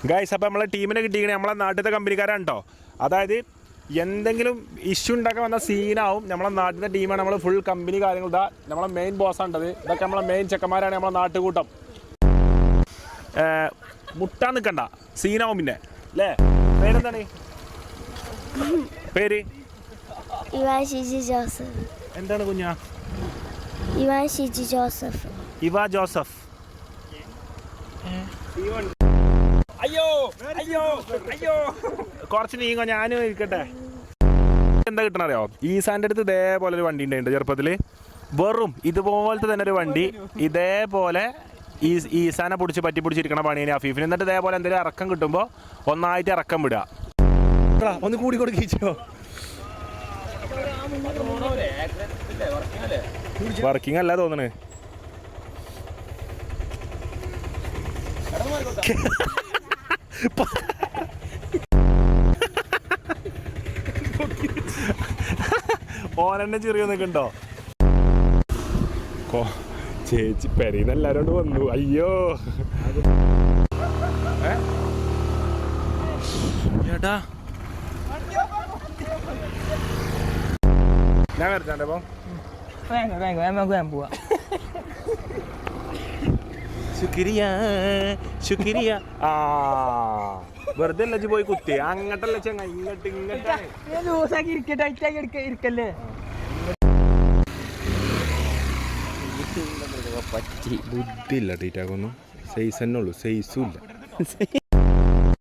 Guys അപ്പോൾ നമ്മളെ ടീമിനെ കിട്ടിയിരിക്കണേ നമ്മളെ നാട്ടിലത്തെ കമ്പനിക്കാരാണ് കേട്ടോ. അതായത് എന്തെങ്കിലും ഇഷ്യൂ ഉണ്ടാക്കാൻ വന്ന സീനാവും. നമ്മളെ നാട്ടിലത്തെ ടീമാണ്. നമ്മൾ ഫുൾ കമ്പനി കാര്യങ്ങൾ ഇതാ നമ്മളെ മെയിൻ ബോസാണ്ടത്. ഇതൊക്കെ നമ്മളെ മെയിൻ ചെക്കന്മാരാണ് നമ്മളെ നാട്ടുകൂട്ടം. മുട്ടാൻ നിൽക്കണ്ട, സീനാവും പിന്നെ അല്ലേ. പേരെന്താണ്? പേര് ഇവാൻ ഷിജി ജോസഫ്. എന്താണ് കുഞ്ഞാ? ഇവാൻ ഷിജി ജോസഫ്. ഇവാ ജോസഫ്. അയ്യോ അയ്യോ അയ്യോ, കുറച്ച് നീങ്ങോ, ഞാനും ഇരിക്കട്ടെ. എന്താ കിട്ടണ അറിയോ? ഈസാൻ്റെ അടുത്ത് ഇതേപോലെ ഒരു വണ്ടി ഉണ്ടായിട്ടുണ്ട് ചെറുപ്പത്തിൽ. വെറും ഇതുപോലത്തെ തന്നെ ഒരു വണ്ടി ഇതേപോലെ ഈസാനെ പിടിച്ച് പറ്റി പിടിച്ചിരിക്കണ പണിയാണ് അഫീഫിന്. എന്നിട്ട് ഇതേപോലെ എന്തെങ്കിലും ഇറക്കം കിട്ടുമ്പോൾ ഒന്നായിട്ട് ഇറക്കം വിടുക. ഒന്ന് കൂടി കൊടുക്കിച്ചോ. വർക്കിംഗ് അല്ല തോന്നണേ. ഓനെന്നെ ചെറിയ നിൽക്കണ്ടോ? ചേച്ചി പെരീന്ന് എല്ലാരും വന്നു. അയ്യോ ചേട്ടാ, ഞാൻ വരച്ചാണ്ടേ അപ്പൊ ശുക്രിയ ശുക്രിയ. ആ വെറുതെ അല്ല പോയി കുത്തി അങ്ങട്ടല്ല ചെങ്ങ, ഇങ്ങോട്ട് ഇങ്ങോട്ടാണ്. പറ്റി ബുദ്ധിയില്ല ടീറ്റാക്കൊന്നും. സൈസ് തന്നെ ഉള്ളു, സൈസും ഇല്ല.